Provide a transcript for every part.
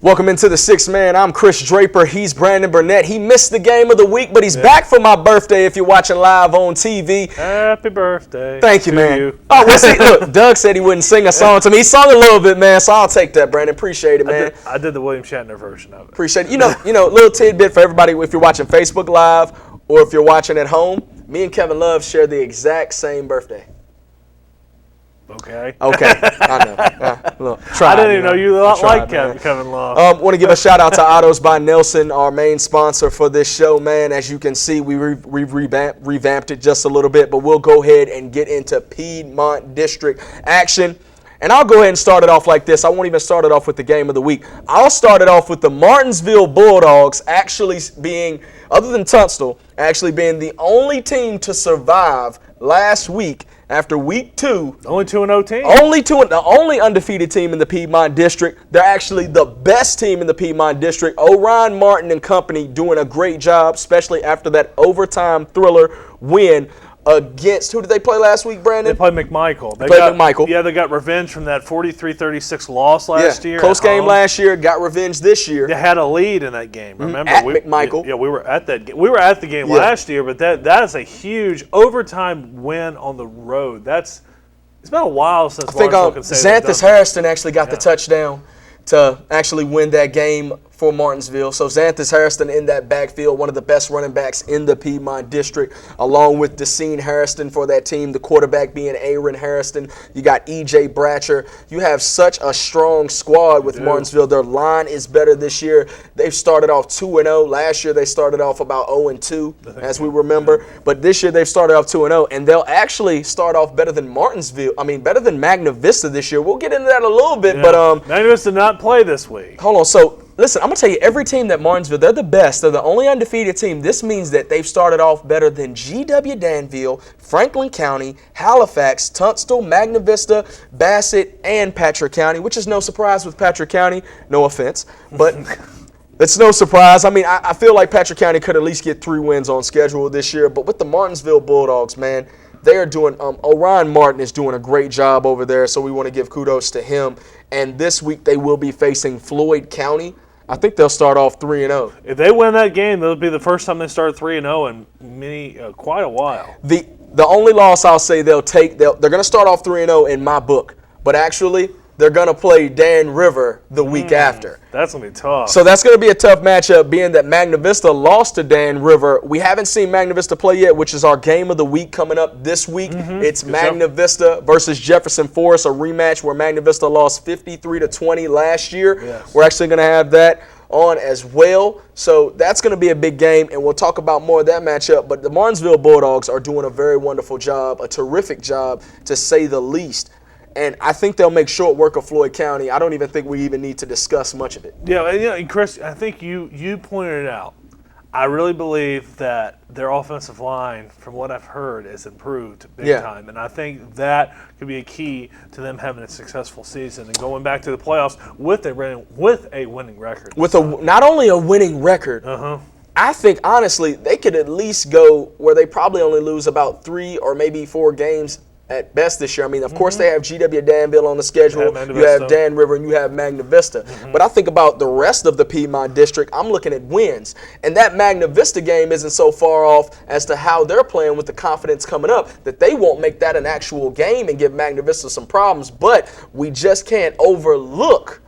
Welcome into the Sixth Man. I'm Chris Draper. He's Brandon Burnett. He missed the game of the week, but he's back for my birthday if you're watching live on TV. Happy birthday. Thank you, man. Oh, well, see, look, Doug said he wouldn't sing a song to me. He sung a little bit, man, so I'll take that, Brandon. Appreciate it, man. I did the William Shatner version of it. Appreciate it. You know, little tidbit for everybody if you're watching Facebook Live or if you're watching at home. Me and Kevin Love share the exact same birthday. Okay. I know. Look, I didn't even know you like Kevin Love. Want to give a shout out to Autos by Nelson, our main sponsor for this show, man. As you can see, we revamped it just a little bit, but we'll go ahead and get into Piedmont District action. And I'll go ahead and start it off like this. I won't even start it off with the game of the week. I'll start it off with the Martinsville Bulldogs actually being, other than Tunstall, actually being the only team to survive last week after week 2. Only 2-0 team. The only undefeated team in the Piedmont District. They're actually the best team in the Piedmont District. Orion Martin and company doing a great job, especially after that overtime thriller win against, who did they play last week, Brandon? They played McMichael. McMichael. Yeah, they got revenge from that 43-36 loss last year. Close game last year, got revenge this year. They had a lead in that game, remember? At McMichael. We were at that game. We were at the game last year, but that is a huge overtime win on the road. It's been a while since Lawrenceville can say Xanthus Harrison actually got the touchdown to actually win that game for Martinsville. So Xanthus Harrison in that backfield, one of the best running backs in the Piedmont District, along with Decene Harrison for that team, the quarterback being Aaron Harrison. You got E.J. Bratcher. You have such a strong squad with Martinsville. Their line is better this year. They've started off 2-0. Last year they started off about 0-2, as we remember. But this year they've started off 2-0, and they'll actually start off better than better than Magna Vista this year. We'll get into that a little bit, but Magna Vista did not play this week. Hold on, so listen, I'm going to tell you, every team that Martinsville, they're the best. They're the only undefeated team. This means that they've started off better than G.W. Danville, Franklin County, Halifax, Tunstall, Magna Vista, Bassett, and Patrick County, which is no surprise with Patrick County. No offense, but it's no surprise. I mean, I feel like Patrick County could at least get 3 wins on schedule this year, but with the Martinsville Bulldogs, man, they are doing, Orion Martin is doing a great job over there, so we want to give kudos to him. And this week they will be facing Floyd County. I think they'll start off 3-0. If they win that game, it'll be the first time they start 3-0 in quite a while. The only loss I'll say they're going to start off 3-0 in my book, but actually they're going to play Dan River the week after. That's going to be tough. So that's going to be a tough matchup, being that Magna Vista lost to Dan River. We haven't seen Magna Vista play yet, which is our game of the week coming up this week. It's Magna Vista versus Jefferson Forest, a rematch where Magna Vista lost 53-20 last year. Yes. We're actually going to have that on as well. So that's going to be a big game, and we'll talk about more of that matchup. But the Martinsville Bulldogs are doing a very wonderful job, a terrific job, to say the least. And I think they'll make short work of Floyd County. I don't even think we even need to discuss much of it. Yeah, and Chris, I think you pointed it out. I really believe that their offensive line, from what I've heard, is improved big time. And I think that could be a key to them having a successful season and going back to the playoffs with a winning record. Not only a winning record, I think, honestly, they could at least go where they probably only lose about 3 or maybe 4 games at best this year. I mean, of course, they have G.W. Danville on the schedule. You have Dan River, and you have Magna Vista. But I think about the rest of the Piedmont District, I'm looking at wins. And that Magna Vista game isn't so far off as to how they're playing with the confidence coming up that they won't make that an actual game and give Magna Vista some problems. But we just can't overlook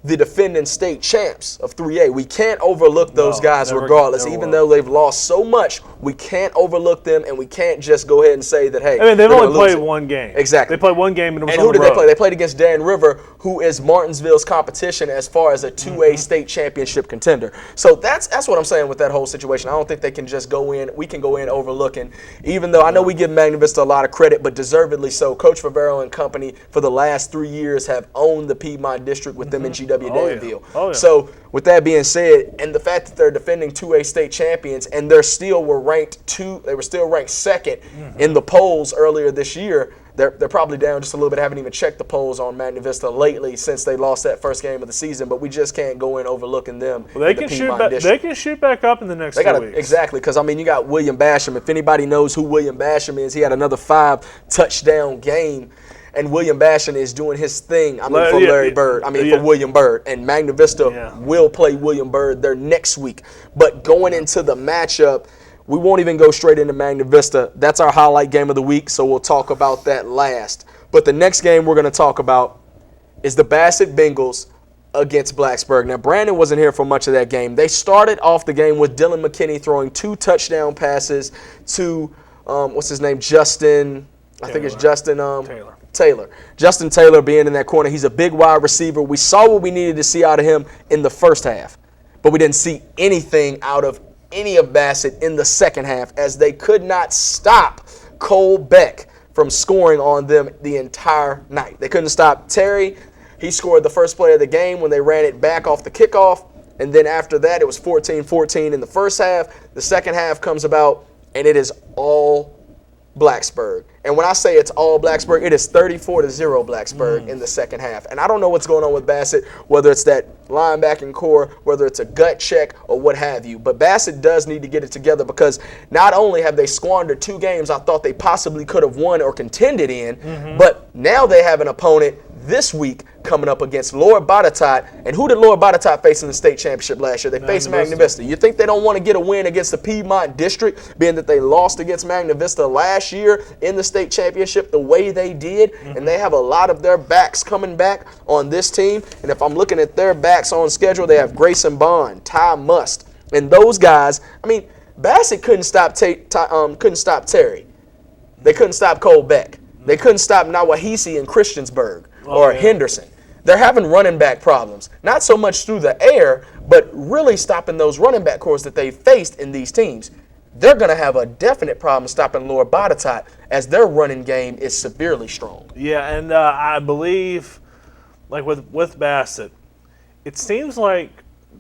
the defending state champs of 3A. We can't overlook those guys regardless. Even though they've lost so much, we can't overlook them, and we can't just go ahead and say that, hey, I mean, they've only played one game. Exactly. They played one game, and it was and on who the did road. they play? They played against Dan River, who is Martinsville's competition as far as a 2A state championship contender. So that's what I'm saying with that whole situation. I don't think they can just go in. We can go in overlooking, even though I know we give Magna Vista a lot of credit, but deservedly so. Coach Favero and company for the last 3 years have owned the Piedmont District with them and G.W. Danville. So with that being said, and the fact that they're defending 2A state champions, and they were still ranked second in the polls earlier this year, they're probably down just a little bit. I haven't even checked the polls on Magna Vista lately since they lost that first game of the season, but we just can't go in overlooking them. Well, they can shoot back up in the next 2 weeks. Exactly, because, I mean, you got William Basham. If anybody knows who William Basham is, he had another 5-touchdown game and William Bastion is doing his thing. For Larry Bird. For William Byrd. And Magna Vista will play William Byrd there next week. But going into the matchup, we won't even go straight into Magna Vista. That's our highlight game of the week, so we'll talk about that last. But the next game we're going to talk about is the Bassett Bengals against Blacksburg. Now, Brandon wasn't here for much of that game. They started off the game with Dylan McKinney throwing 2 touchdown passes to, Justin. I think it's Justin Taylor. Justin Taylor being in that corner. He's a big wide receiver. We saw what we needed to see out of him in the first half, but we didn't see anything out of any of Bassett in the second half, as they could not stop Cole Beck from scoring on them the entire night. They couldn't stop Terry. He scored the first play of the game when they ran it back off the kickoff, and then after that it was 14-14 in the first half. The second half comes about, and it is all Blacksburg. And when I say it's all Blacksburg, it is 34-0 Blacksburg in the second half. And I don't know what's going on with Bassett, whether it's that linebacking core, whether it's a gut check or what have you. But Bassett does need to get it together, because not only have they squandered 2 games I thought they possibly could have won or contended in, but now they have an opponent this week coming up against Lord Botetourt. And who did Lord Botetourt face in the state championship last year? They faced Magna Vista. You think they don't want to get a win against the Piedmont District, being that they lost against Magna Vista last year in the state championship the way they did? And they have a lot of their backs coming back on this team. And if I'm looking at their backs on schedule, they have Grayson Bond, Ty Must, and those guys. Bassett couldn't stop Terry. They couldn't stop Cole Beck. They couldn't stop Nawahisi and Christiansburg or Henderson. They're having running back problems, not so much through the air, but really stopping those running back cores that they faced in these teams. They're going to have a definite problem stopping Lord Botetourt, as their running game is severely strong. Yeah, and I believe, like with Bassett, it seems like,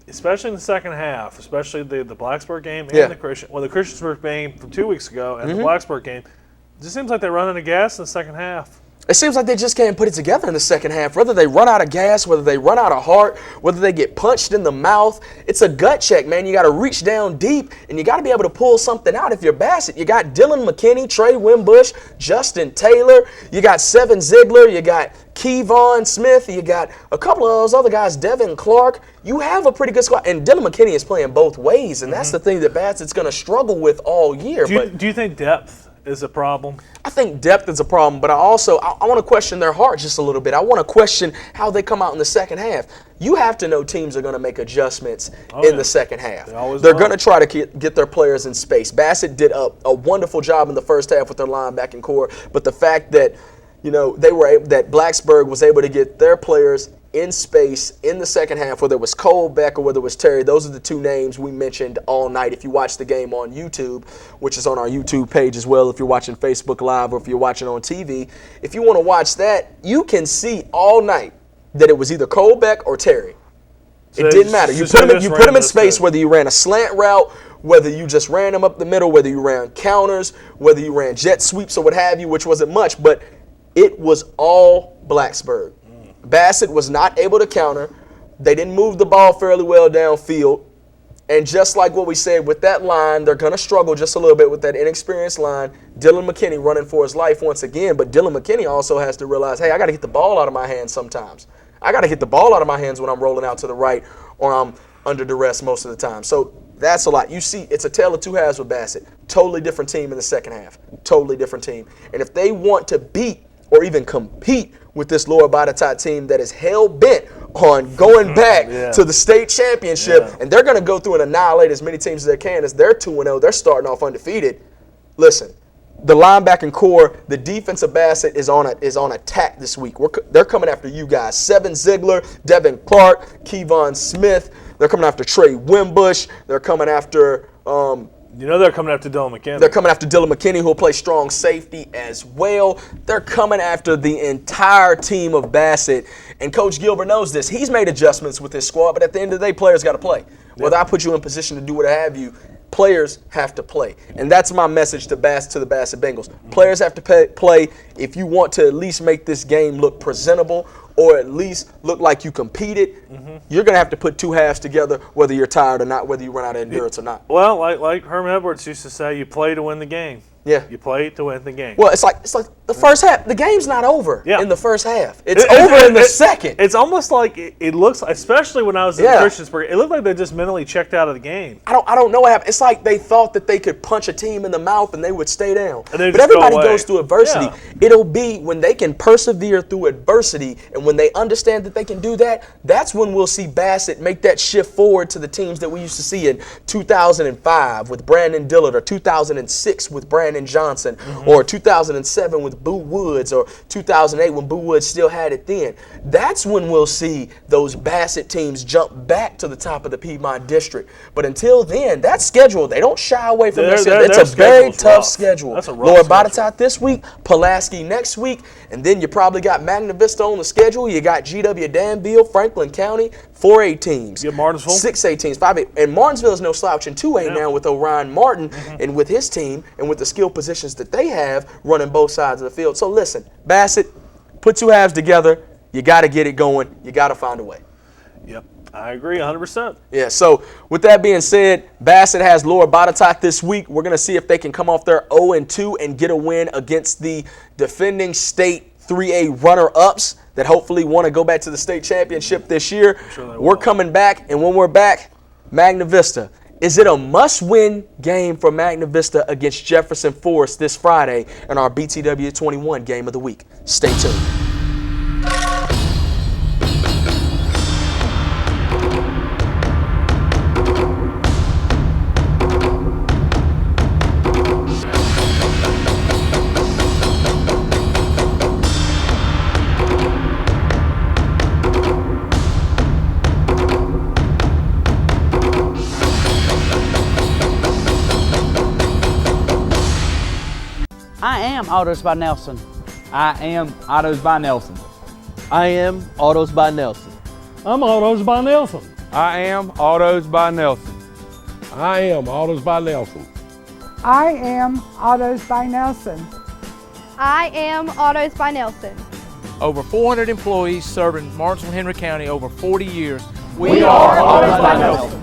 especially in the second half, especially the Blacksburg game and the Christiansburg game from 2 weeks ago and the Blacksburg game, it just seems like they're running out of gas in the second half. It seems like they just can't put it together in the second half. Whether they run out of gas, whether they run out of heart, whether they get punched in the mouth, it's a gut check, man. You got to reach down deep, and you got to be able to pull something out if you're Bassett. You got Dylan McKinney, Trey Wimbush, Justin Taylor. You got Seven Ziegler. You got Kevon Smith. You got a couple of those other guys, Devin Clark. You have a pretty good squad. And Dylan McKinney is playing both ways, and that's the thing that Bassett's going to struggle with all year. Do you think depth is a problem? I think depth is a problem, but I want to question their heart just a little bit. I want to question how they come out in the second half. You have to know teams are going to make adjustments in the second half. They're going to try to get their players in space. Bassett did a wonderful job in the first half with their linebacking core, but the fact that that Blacksburg was able to get their players in space in the second half, whether it was Cole Beck or whether it was Terry, those are the 2 names we mentioned all night. If you watch the game on YouTube, which is on our YouTube page as well, if you're watching Facebook Live or if you're watching on TV, if you want to watch that, you can see all night that it was either Cole Beck or Terry. So it didn't matter. You put them in space, whether you ran a slant route, whether you just ran them up the middle, whether you ran counters, whether you ran jet sweeps or what have you, which wasn't much, but it was all Blacksburg. Bassett was not able to counter. They didn't move the ball fairly well downfield. And just like what we said with that line, they're going to struggle just a little bit with that inexperienced line. Dylan McKinney running for his life once again. But Dylan McKinney also has to realize, hey, I got to get the ball out of my hands sometimes. I got to get the ball out of my hands when I'm rolling out to the right or I'm under duress most of the time. So that's a lot. You see, it's a tale of 2 halves with Bassett. Totally different team in the second half. Totally different team. And if they want to beat or even compete with this Lord Botetourt team that is hell-bent on going back to the state championship, and they're going to go through and annihilate as many teams as they can, as they're 2-0, they're starting off undefeated. Listen, the linebacking core, the defense of Bassett is on attack this week. They're coming after you guys. Seven Ziegler, Devin Clark, Kevon Smith. They're coming after Trey Wimbush. They're coming after they're coming after Dylan McKinney. They're coming after Dylan McKinney, who will play strong safety as well. They're coming after the entire team of Bassett. And Coach Gilbert knows this. He's made adjustments with his squad, but at the end of the day, players got to play. Whether I put you in position to do what have you, players have to play. And that's my message to the Bassett Bengals. Players have to play if you want to at least make this game look presentable or at least look like you competed. You're going to have to put 2 halves together, whether you're tired or not, whether you run out of endurance or not. Well, like Herm Edwards used to say, you play to win the game. Yeah. You play to win the game. Well, it's like the first half. The game's not over in the first half. It's It- over it- in the it- second. It's almost like it looks, especially when I was in Christiansburg, it looked like they just mentally checked out of the game. I don't know what happened. It's like they thought that they could punch a team in the mouth and they would stay down. And they But just go everybody away. goes through adversity. Yeah. It'll be when they can persevere through adversity and when they understand that they can do that, that's when we'll see Bassett make that shift forward to the teams that we used to see in 2005 with Brandon Dillard, or 2006 with Brandon Johnson, or 2007 with Boo Woods, or 2008 when Boo Woods still had it then. That's when we'll see those Bassett teams jump back to the top of the Piedmont District. But until then, that schedule, they don't shy away from Their it. It's a very schedule's tough rough. schedule. That's a rough Lord schedule. Botetourt this week, Pulaski next week, and then you probably got Magna Vista on the schedule. You got GW Danville, Franklin County, 4A teams. You have Martinsville. 6A teams, 5A. And Martinsville is no slouch in 2A now with Orion Martin and with his team and with the skill positions that they have running both sides of the field. So listen, Bassett, put two halves together. You got to get it going. You got to find a way. Yep, I agree 100%. Yeah, so with that being said, Bassett has Lower Botetourt this week. We're going to see if they can come off their 0-2 and get a win against the defending state 3A runner-ups that hopefully want to go back to the state championship this year. sure they We're will. coming back, and when we're back, Magna Vista. Is it a must-win game for Magna Vista against Jefferson Forest this Friday in our BTW 21 Game of the Week? Stay tuned. I am Autos by Nelson. I am Autos by Nelson. I am Autos by Nelson. I'm Autos by Nelson. I am Autos by Nelson. I am Autos by Nelson. I am Autos by Nelson. I am Autos by Nelson. Over 400 employees serving Martinsville, Henry County over 40 years. We are Autos by Nelson.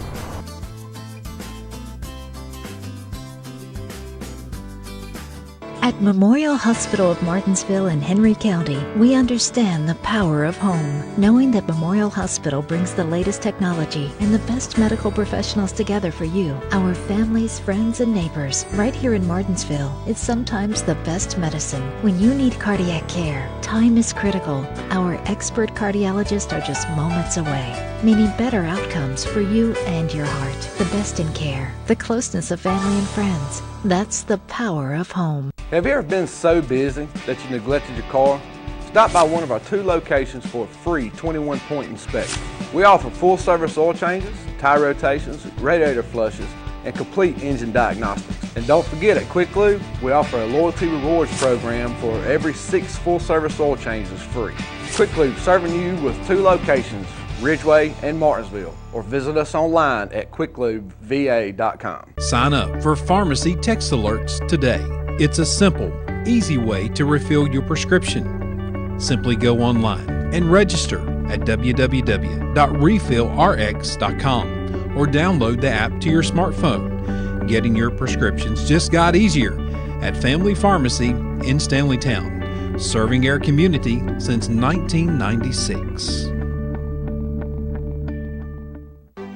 At Memorial Hospital of Martinsville in Henry County, we understand the power of home, knowing that Memorial Hospital brings the latest technology and the best medical professionals together for you, our families, friends, and neighbors. Right here in Martinsville, it's sometimes the best medicine. When you need cardiac care, time is critical. Our expert cardiologists are just moments away, meaning better outcomes for you and your heart. The best in care, the closeness of family and friends. That's the power of home. Have you ever been so busy that you neglected your car? Stop by one of our 2 locations for a free 21-point inspection. We offer full service oil changes, tire rotations, radiator flushes, and complete engine diagnostics. And don't forget, at Quick Lube, we offer a loyalty rewards program for every 6 full service oil changes free. Quick Lube serving you with 2 locations, Ridgeway and Martinsville, or visit us online at quicklubeva.com. Sign up for pharmacy text alerts today. It's a simple, easy way to refill your prescription. Simply go online and register at www.refillrx.com or download the app to your smartphone. Getting your prescriptions just got easier at Family Pharmacy in Stanleytown, serving our community since 1996.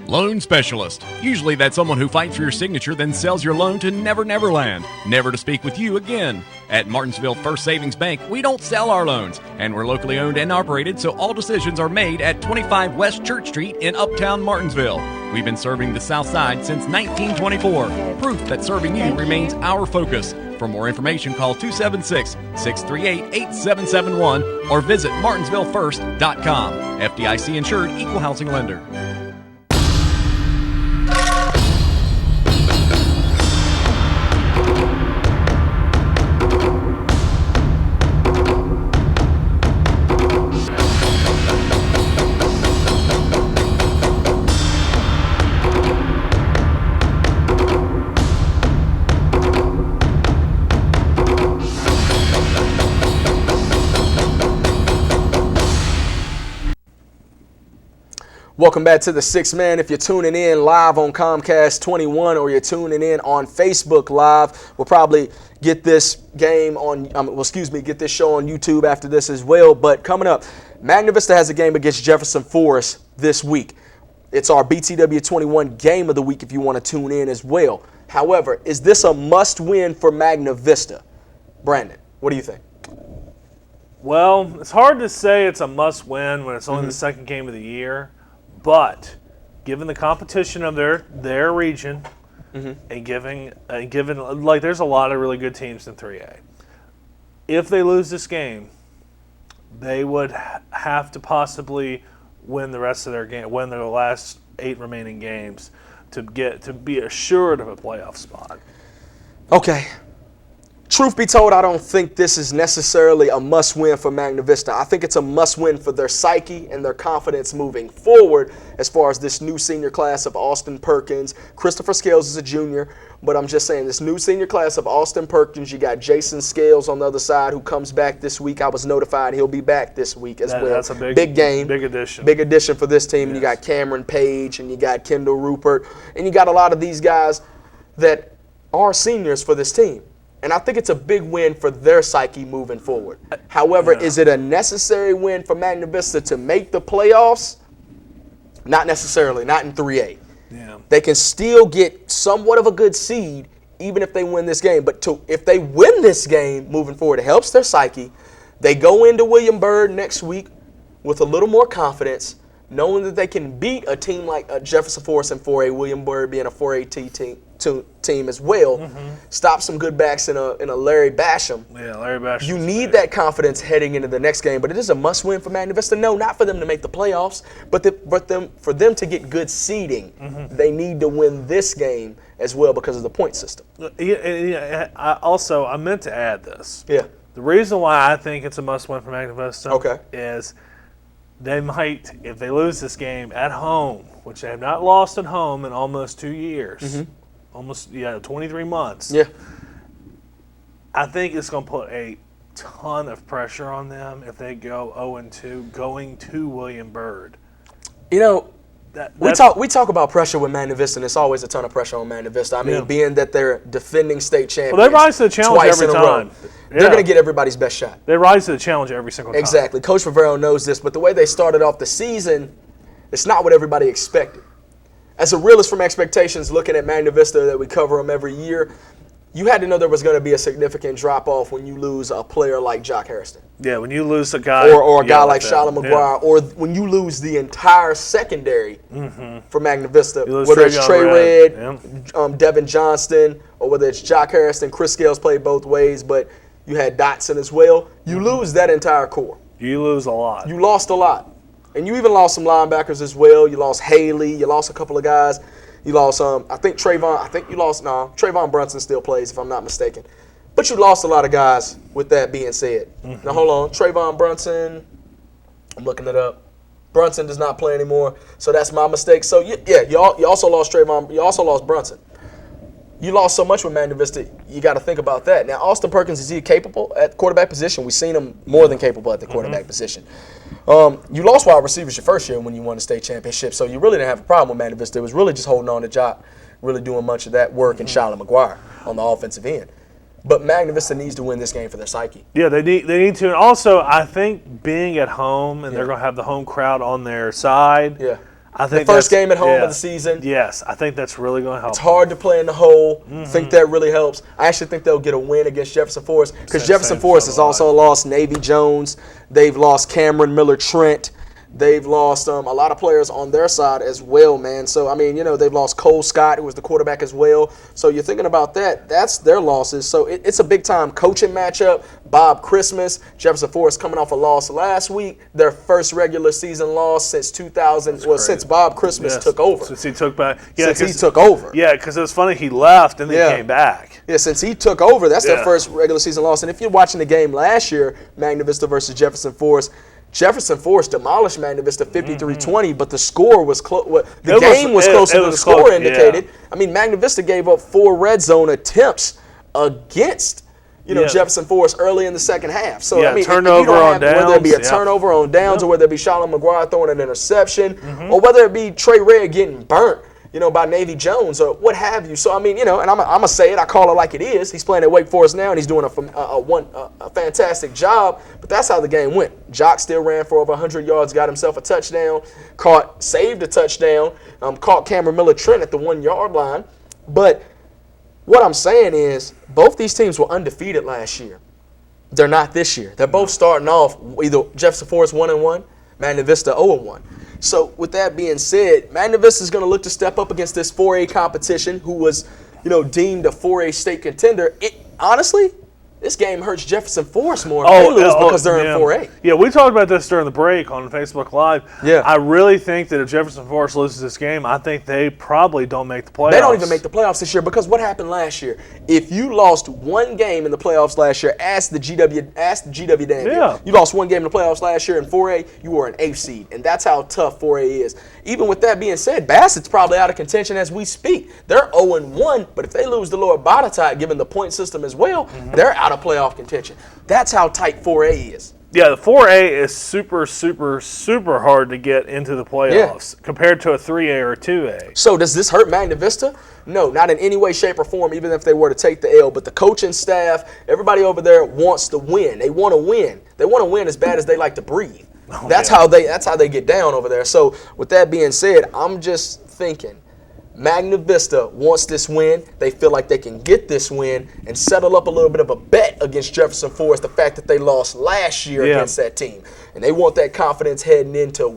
Loan Specialist. Usually that's someone who fights for your signature then sells your loan to Never Never Land, never to speak with you again. At Martinsville First Savings Bank, we don't sell our loans, and we're locally owned and operated, so all decisions are made at 25 West Church Street in Uptown Martinsville. We've been serving the South Side since 1924, proof that serving you remains our focus. For more information, call 276-638-8771 or visit martinsvillefirst.com. FDIC insured, equal housing lender. Welcome back to the Sixth Man. If you're tuning in live on Comcast 21 or you're tuning in on Facebook Live, we'll probably get this game on, get this show on YouTube after this as well. But coming up, Magna Vista has a game against Jefferson Forest this week. It's our BTW 21 game of the week if you want to tune in as well. However, is this a must-win for Magna Vista? Brandon, what do you think? Well, it's hard to say it's a must-win when it's only the second game of the year. But given the competition of their region, and given like there's a lot of really good teams in 3A, if they lose this game, they would have to possibly win the rest of their game, win their last 8 remaining games to be assured of a playoff spot. Okay. Truth be told, I don't think this is necessarily a must-win for Magna Vista. I think it's a must-win for their psyche and their confidence moving forward as far as this new senior class of Austin Perkins. Christopher Scales is a junior, but I'm just saying this new senior class of Austin Perkins, you got Jason Scales on the other side who comes back this week. I was notified he'll be back this week as well. That's a big game. Big addition. Big addition for this team. Yes. You got Cameron Page and you got Kendall Rupert, and you got a lot of these guys that are seniors for this team. And I think it's a big win for their psyche moving forward. However, is it a necessary win for Magna Vista to make the playoffs? Not necessarily, not in 3A. Yeah. They can still get somewhat of a good seed even if they win this game. But if they win this game moving forward, it helps their psyche. They go into William Byrd next week with a little more confidence, knowing that they can beat a team like Jefferson Forest in 4A, William Byrd being a 4A team as well. Stop some good backs in a Larry Basham. Yeah, Larry Basham. You need that confidence heading into the next game, but it is a must-win for Magna Vista. No, not for them to make the playoffs, but for them to get good seeding. They need to win this game as well because of the point system. I meant to add this. Yeah. The reason why I think it's a must-win for Magna Vista is they might, if they lose this game at home, which they have not lost at home in almost 2 years, 23 months. Yeah. I think it's going to put a ton of pressure on them if they go 0-2 going to William Byrd. You know, we talk about pressure with Magna Vista, and it's always a ton of pressure on Magna Vista. I mean, being that they're defending state champions. Well, they rise to the challenge twice every in a row. time. They're going to get everybody's best shot. They rise to the challenge every single time. Exactly. Coach Rivero knows this, but the way they started off the season, it's not what everybody expected. As a realist from expectations, looking at Magna Vista that we cover them every year, you had to know there was going to be a significant drop-off when you lose a player like Jock Harrison. Yeah, when you lose a guy. Or a guy like Shalom McGuire, or when you lose the entire secondary for Magna Vista, whether it's Trey Red, Devin Johnston, or whether it's Jock Harrison. Chris Scales played both ways, but you had Dotson as well. You lose that entire core. You lose a lot. You lost a lot. And you even lost some linebackers as well. You lost Haley. You lost a couple of guys. You lost, Trayvon Brunson still plays, if I'm not mistaken. But you lost a lot of guys with that being said. Now, hold on. Trayvon Brunson, I'm looking it up. Brunson does not play anymore, so that's my mistake. So, you also lost Trayvon. You also lost Brunson. You lost so much with Magna Vista, you got to think about that. Now, Austin Perkins, is he capable at the quarterback position? We've seen him more than capable at the quarterback position. You lost wide receivers your first year when you won the state championship, so you really didn't have a problem with Magna Vista. It was really just holding on to Jock, really doing much of that work, and Shalom McGuire on the offensive end. But Magna Vista needs to win this game for their psyche. Yeah, they need to. And also, I think being at home, and they're going to have the home crowd on their side. Yeah. I think the first game at home of the season. Yes, I think that's really going to help. It's hard to play in the hole. I think that really helps. I actually think they'll get a win against Jefferson Forest because Jefferson Forest has also lost Navy Jones. They've lost Cameron Miller-Trent. They've lost a lot of players on their side as well, man. So, I mean, they've lost Cole Scott, who was the quarterback as well. So you're thinking about that. That's their losses. So it's a big-time coaching matchup. Bob Christmas, Jefferson Forest coming off a loss last week. Their first regular season loss since 2000. Since Bob Christmas took over. Since he took back. Since he took over. Yeah, because it was funny. He left and then came back. Yeah, since he took over, that's their first regular season loss. And if you're watching the game last year, Magna Vista versus Jefferson Forest, Jefferson Forest demolished Magna Vista 53-20, but the score was close. The game was closer than the score indicated. I mean, Magna Vista gave up 4 red zone attempts against Yeah. Jefferson Forest early in the second half. So Yeah, I mean, if turnover you don't on have, whether it be a downs, yeah. turnover on downs, or whether it be Charlotte McGuire throwing an interception, or whether it be Trey Red getting burnt, by Navy Jones or what have you. So I mean, and I'm gonna say it. I call it like it is. He's playing at Wake Forest now, and he's doing a fantastic job. But that's how the game went. Jock still ran for over 100 yards, got himself a touchdown, saved a touchdown, caught Cameron Miller-Trent at the 1-yard line. But what I'm saying is, both these teams were undefeated last year. They're not this year. They're both starting off either Jefferson Forest 1-1, Magna Vista 0-1. So with that being said, Magna Vista is going to look to step up against this 4A competition, who was, deemed a 4A state contender. Honestly, this game hurts Jefferson Forest more if they lose because they're in 4A. Yeah, we talked about this during the break on Facebook Live. Yeah. I really think that if Jefferson Forest loses this game, I think they probably don't make the playoffs. They don't even make the playoffs this year because what happened last year? If you lost one game in the playoffs last year, ask the GW Danville. Yeah. You lost one game in the playoffs last year in 4A, you were an 8th seed, and that's how tough 4A is. Even with that being said, Bassett's probably out of contention as we speak. They're 0-1, but if they lose to Lower Botetourt, given the point system as well, they're out of playoff contention. That's how tight 4A is. Yeah, the 4A is super, super, super hard to get into the playoffs compared to a 3A or a 2A. So does this hurt Magna Vista? No, not in any way, shape, or form, even if they were to take the L. But the coaching staff, everybody over there wants to win. They want to win. They want to win as bad as they like to breathe. That's how they get down over there. So with that being said, I'm just thinking Magna Vista wants this win. They feel like they can get this win and settle up a little bit of a bet against Jefferson Forest, the fact that they lost last year against that team. And they want that confidence heading into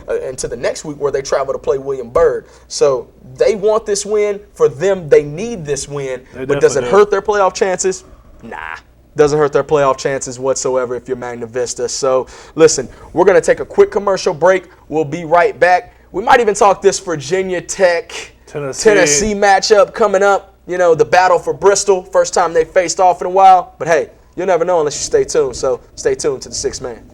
into the next week where they travel to play William Byrd. So they want this win. For them, they need this win. But does it hurt their playoff chances? Nah. Doesn't hurt their playoff chances whatsoever if you're Magna Vista. So listen, we're going to take a quick commercial break. We'll be right back. We might even talk this Virginia Tech Tennessee matchup coming up. The battle for Bristol. First time they faced off in a while. But hey, you'll never know unless you stay tuned. So stay tuned to the Sixth Man.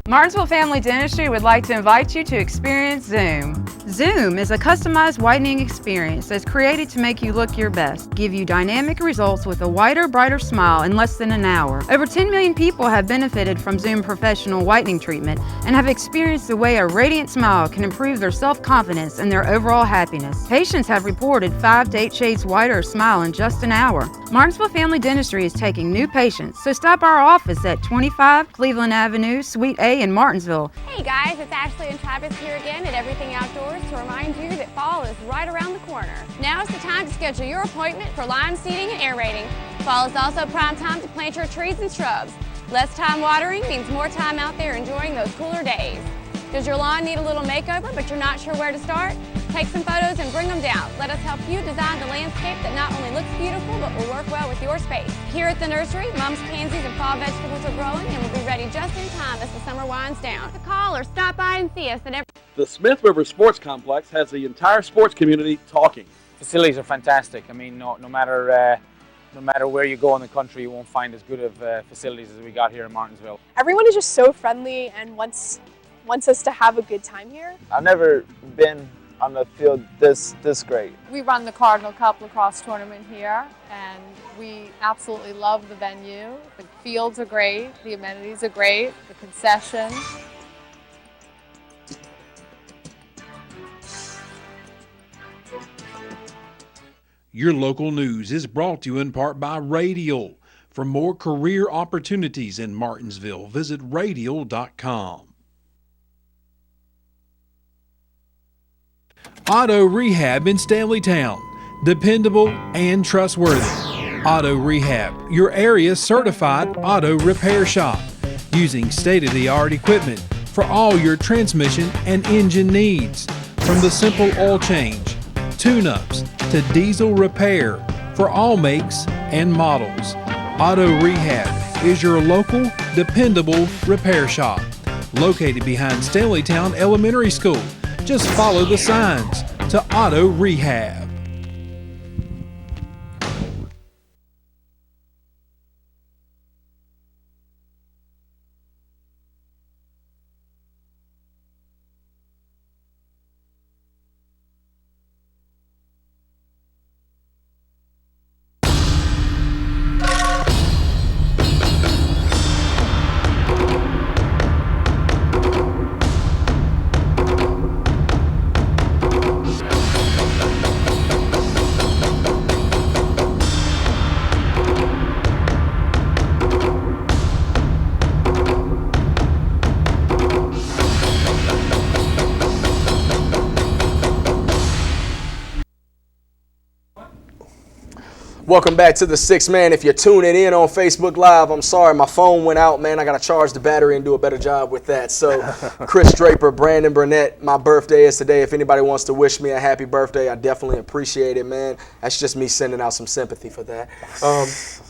Martinsville Family Dentistry would like to invite you to experience Zoom. Zoom is a customized whitening experience that's created to make you look your best, give you dynamic results with a whiter, brighter smile in less than an hour. Over 10 million people have benefited from Zoom professional whitening treatment and have experienced the way a radiant smile can improve their self-confidence and their overall happiness. Patients have reported 5 to 8 shades whiter smile in just an hour. Martinsville Family Dentistry is taking new patients, so stop our office at 25 Cleveland Avenue, Suite A in Martinsville. Hey guys, it's Ashley and Travis here again at Everything Outdoors to remind you that fall is right around the corner. Now is the time to schedule your appointment for lawn seeding and aerating. Fall is also prime time to plant your trees and shrubs. Less time watering means more time out there enjoying those cooler days. Does your lawn need a little makeover but you're not sure where to start? Take some photos and bring them down. Let us help you design the landscape that not only looks beautiful but will work well with your space. Here at the nursery, Mom's pansies and fall vegetables are growing and will be ready just in time as the summer winds down. Call or stop by and see us at The Smith River Sports Complex has the entire sports community talking. Facilities are fantastic. I mean, no matter where you go in the country, you won't find as good of facilities as we got here in Martinsville. Everyone is just so friendly and wants us to have a good time here. I've never been on the field this great. We run the Cardinal Cup lacrosse tournament here, and we absolutely love the venue. The fields are great, the amenities are great, the concessions. Your local news is brought to you in part by Radial. For more career opportunities in Martinsville, visit radial.com. Auto Rehab in Stanleytown. Dependable and trustworthy. Auto Rehab, your area's certified auto repair shop. Using state-of-the-art equipment for all your transmission and engine needs. From the simple oil change, tune-ups, to diesel repair for all makes and models. Auto Rehab is your local, dependable repair shop. Located behind Stanleytown Elementary School. Just follow the signs to Auto Rehab. Welcome back to the Sixth Man. If you're tuning in on Facebook Live, I'm sorry, my phone went out, man. I got to charge the battery and do a better job with that. So, Chris Draper, Brandon Burnett, my birthday is today. If anybody wants to wish me a happy birthday, I definitely appreciate it, man. That's just me sending out some sympathy for that.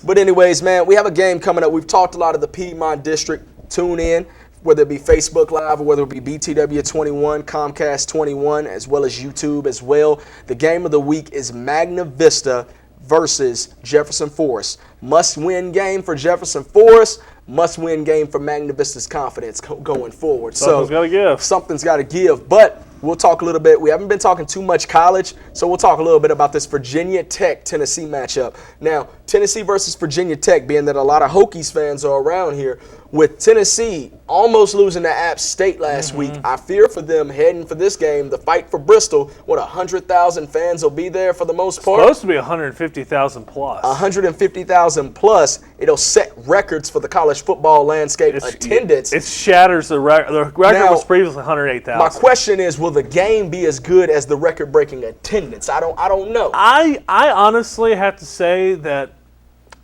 But anyways, man, we have a game coming up. We've talked a lot of the Piedmont District. Tune in, whether it be Facebook Live or whether it be BTW 21, Comcast 21, as well as YouTube as well. The game of the week is Magna Vista versus Jefferson Forest. Must-win game for Jefferson Forest. Must-win game for Magna Vista's confidence going forward. Something's got to give. Something's got to give. But we'll talk a little bit. We haven't been talking too much college, so we'll talk a little bit about this Virginia Tech-Tennessee matchup. Now, Tennessee versus Virginia Tech, being that a lot of Hokies fans are around here, with Tennessee almost losing to App State last week, I fear for them heading for this game, the fight for Bristol. 100,000 fans will be there for the most part? Supposed to be 150,000 plus. 150,000 plus. It'll set records for the college football landscape attendance. It shatters the record. The record was previously 108,000. My question is, will the game be as good as the record-breaking attendance? I don't know. I honestly have to say that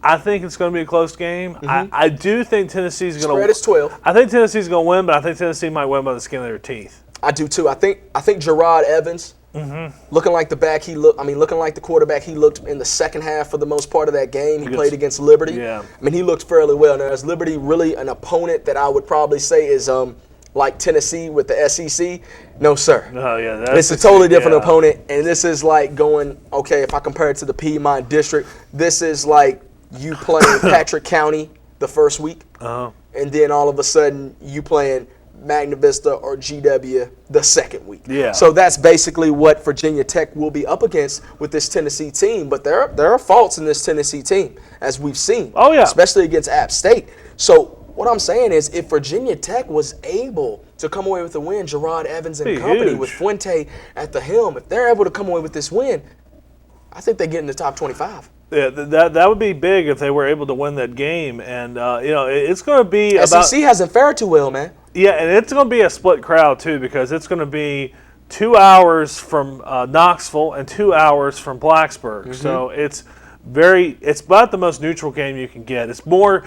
I think it's going to be a close game. I do think Tennessee's going to spread is 12. I think Tennessee's going to win, but I think Tennessee might win by the skin of their teeth. I do too. I think Gerard Evans, looking like the back he looked. I mean, looking like the quarterback he looked in the second half for the most part of that game. He played against Liberty. Yeah. I mean, he looked fairly well. Now, is Liberty really an opponent that I would probably say is like Tennessee with the SEC? No, sir. Oh, yeah. It's a totally different opponent, and this is like going, okay, if I compare it to the Piedmont District, this is like you playing Patrick County the first week, and then all of a sudden you playing Magna Vista or GW the second week. Yeah. So that's basically what Virginia Tech will be up against with this Tennessee team. But there are faults in this Tennessee team, as we've seen. Oh, yeah. Especially against App State. So what I'm saying is, if Virginia Tech was able to come away with a win, Gerard Evans and company with Fuente at the helm, if they're able to come away with this win, I think they get in the top 25. Yeah, that would be big if they were able to win that game. And, it's going to be SEC hasn't fared too well, man. Yeah, and it's going to be a split crowd, too, because it's going to be 2 hours from Knoxville and 2 hours from Blacksburg. So it's about the most neutral game you can get. It's more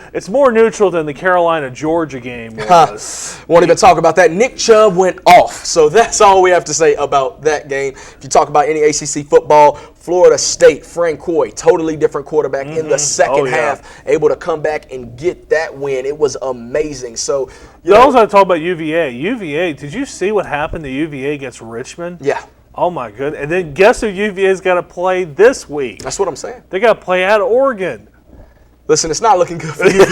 neutral than the Carolina-Georgia game was. Won't even talk about that. Nick Chubb went off. So that's all we have to say about that game. If you talk about any ACC football, Florida State, Frank Coy, totally different quarterback in the second half, able to come back and get that win. It was amazing. So, you also have to talk about UVA. UVA, did you see what happened to UVA against Richmond? Yeah. Oh, my goodness. And then guess who UVA's got to play this week? That's what I'm saying. They got to play at Oregon. Listen, it's not looking good for UVA.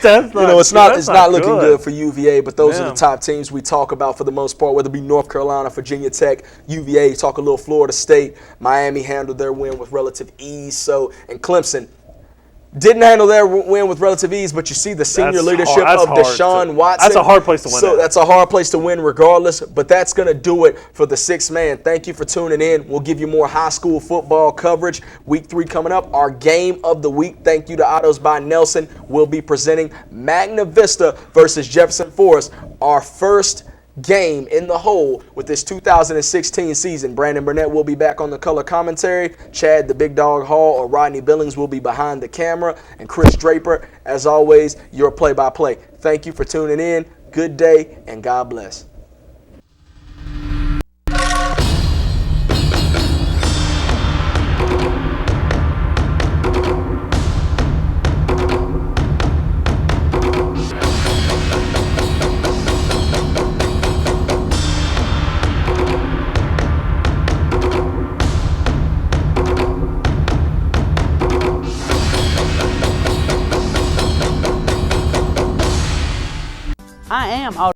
It's not looking good for UVA, but those are the top teams we talk about for the most part, whether it be North Carolina, Virginia Tech, UVA, you talk a little Florida State. Miami handled their win with relative ease. So, and Clemson didn't handle their win with relative ease, but you see the senior leadership of Deshaun Watson. That's a hard place to win. So that's a hard place to win regardless, but that's going to do it for the Sixth Man. Thank you for tuning in. We'll give you more high school football coverage. Week 3 coming up. Our game of the week, thank you to Autos by Nelson, will be presenting Magna Vista versus Jefferson Forest, our first game in the hole with this 2016 season. Brandon Burnett will be back on the color commentary. Chad the Big Dog Hall or Rodney Billings will be behind the camera. And Chris Draper, as always, your play-by-play. Thank you for tuning in. Good day and God bless. I am Autos